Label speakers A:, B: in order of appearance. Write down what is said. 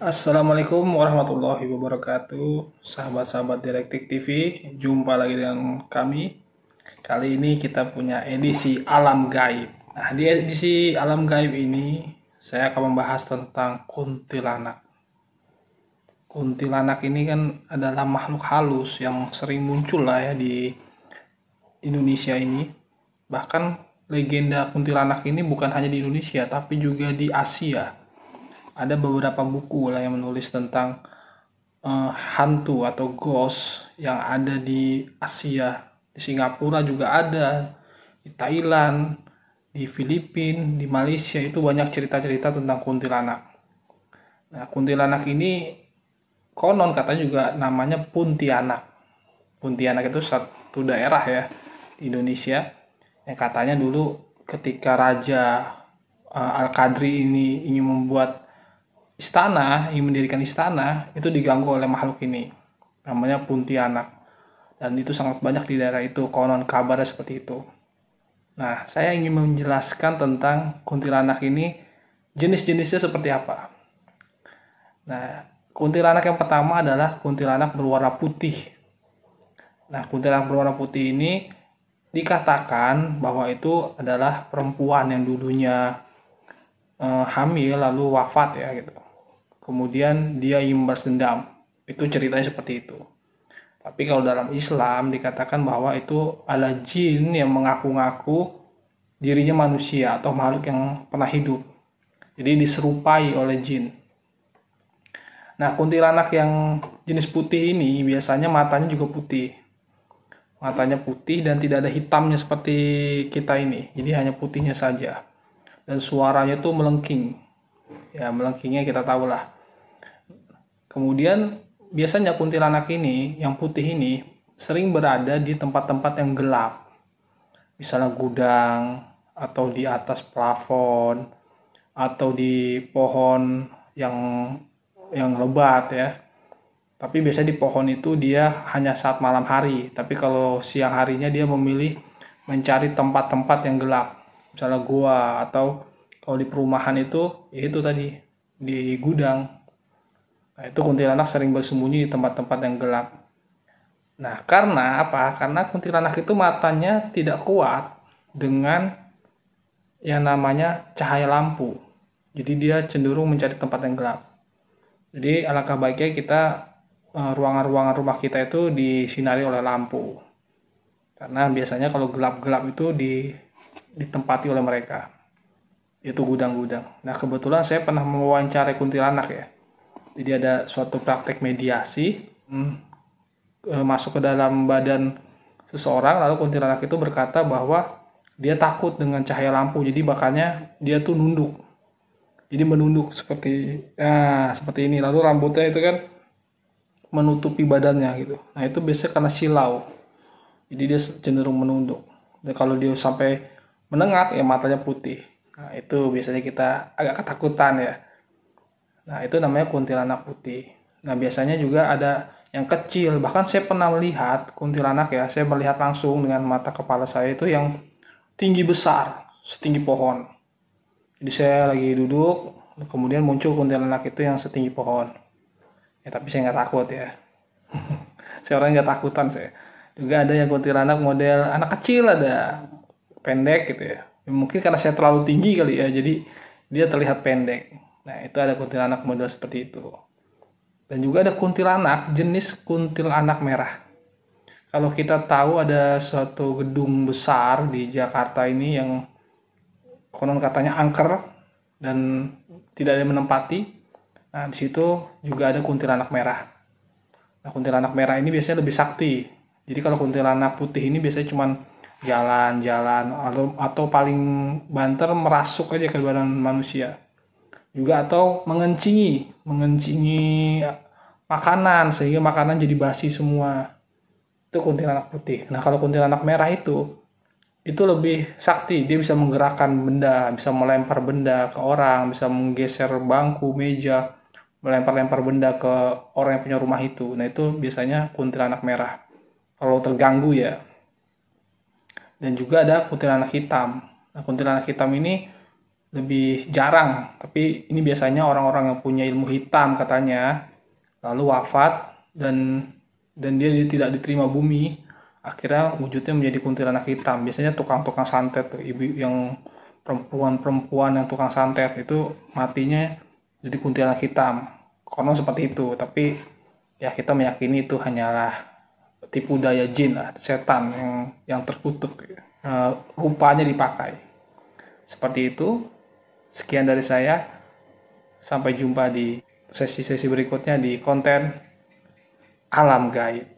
A: Assalamualaikum warahmatullahi wabarakatuh, sahabat-sahabat Direktik TV. Jumpa lagi dengan kami. Kali ini kita punya edisi Alam Gaib. Nah, di edisi Alam Gaib ini saya akan membahas tentang kuntilanak. Kuntilanak ini kan adalah makhluk halus yang sering muncul lah ya di Indonesia ini. Bahkan legenda kuntilanak ini bukan hanya di Indonesia, tapi juga di Asia. Ada beberapa buku lah yang menulis tentang hantu atau ghost yang ada di Asia. Di Singapura juga ada, di Thailand, di Filipina, di Malaysia itu banyak cerita-cerita tentang kuntilanak. Nah, kuntilanak ini konon katanya juga namanya Puntianak. Puntianak itu satu daerah ya di Indonesia yang katanya dulu ketika Raja Al-Qadri ini ingin membuat istana, ingin mendirikan istana, itu diganggu oleh makhluk ini. Namanya Puntianak. Dan itu sangat banyak di daerah itu, konon kabarnya seperti itu. Nah, saya ingin menjelaskan tentang kuntilanak ini, jenis-jenisnya seperti apa. Nah, kuntilanak yang pertama adalah kuntilanak berwarna putih. Nah, kuntilanak berwarna putih ini dikatakan bahwa itu adalah perempuan yang dulunya hamil lalu wafat ya gitu. Kemudian dia ingin membalas dendam. Itu ceritanya seperti itu. Tapi kalau dalam Islam dikatakan bahwa itu adalah jin yang mengaku-ngaku dirinya manusia atau makhluk yang pernah hidup. Jadi diserupai oleh jin. Nah, kuntilanak yang jenis putih ini biasanya matanya juga putih. Matanya putih dan tidak ada hitamnya seperti kita ini. Jadi hanya putihnya saja. Dan suaranya tuh melengking. Ya, melengkingnya kita tahu lah. Kemudian biasanya kuntilanak ini, yang putih ini, sering berada di tempat-tempat yang gelap. Misalnya gudang, atau di atas plafon, atau di pohon yang lebat ya. Tapi biasanya di pohon itu dia hanya saat malam hari. Tapi kalau siang harinya dia memilih mencari tempat-tempat yang gelap. Misalnya gua, atau kalau di perumahan itu, ya itu tadi, di gudang. Nah, itu kuntilanak sering bersembunyi di tempat-tempat yang gelap. Nah, karena apa? Karena kuntilanak itu matanya tidak kuat dengan yang namanya cahaya lampu. Jadi dia cenderung mencari tempat yang gelap. Jadi alangkah baiknya kita ruangan-ruangan rumah kita itu disinari oleh lampu. Karena biasanya kalau gelap-gelap itu ditempati oleh mereka. Itu gudang-gudang. Nah, kebetulan saya pernah mewawancarai kuntilanak ya. Jadi ada suatu praktek mediasi masuk ke dalam badan seseorang, lalu kuntilanak itu berkata bahwa dia takut dengan cahaya lampu, jadi makanya dia tuh nunduk. Jadi menunduk seperti ini, lalu rambutnya itu kan menutupi badannya gitu. Nah, itu biasanya karena silau. Jadi dia cenderung menunduk. Dan kalau dia sampai menengak ya matanya putih. Nah, itu biasanya kita agak ketakutan ya. Nah, itu namanya kuntilanak putih. Nah, biasanya juga ada yang kecil. Bahkan saya pernah melihat kuntilanak ya. Saya melihat langsung dengan mata kepala saya itu yang tinggi besar, setinggi pohon. Jadi saya lagi duduk, kemudian muncul kuntilanak itu yang setinggi pohon. Ya, tapi saya nggak takut ya. Saya orang nggak takutan saya. Juga ada yang kuntilanak model anak kecil, ada pendek gitu ya. Mungkin karena saya terlalu tinggi kali ya, jadi dia terlihat pendek. Nah, itu ada kuntilanak model seperti itu. Dan juga ada kuntilanak jenis kuntilanak merah. Kalau kita tahu ada suatu gedung besar di Jakarta ini yang konon katanya angker dan tidak ada yang menempati. Nah, di situ juga ada kuntilanak merah. Nah, kuntilanak merah ini biasanya lebih sakti. Jadi kalau kuntilanak putih ini biasanya cuma jalan-jalan atau paling banter merasuk aja ke badan manusia. Juga atau mengencingi makanan sehingga makanan jadi basi semua. Itu kuntilanak putih. Nah, kalau kuntilanak merah itu lebih sakti. Dia bisa menggerakkan benda, bisa melempar benda ke orang, bisa menggeser bangku, meja, melempar-lempar benda ke orang yang punya rumah itu. Nah, itu biasanya kuntilanak merah kalau terganggu ya. Dan juga ada kuntilanak hitam. Nah, kuntilanak hitam ini lebih jarang, tapi ini biasanya orang-orang yang punya ilmu hitam katanya, lalu wafat dan dia tidak diterima bumi, akhirnya wujudnya menjadi kuntilanak hitam. Biasanya tukang-tukang santet tuh, ibu yang perempuan-perempuan yang tukang santet itu matinya jadi kuntilanak hitam. Konon seperti itu, tapi ya kita meyakini itu hanyalah tipu daya jin lah, setan yang terkutuk, rupanya dipakai. Seperti itu. Sekian dari saya. Sampai jumpa di sesi-sesi berikutnya di konten Alam Gaib.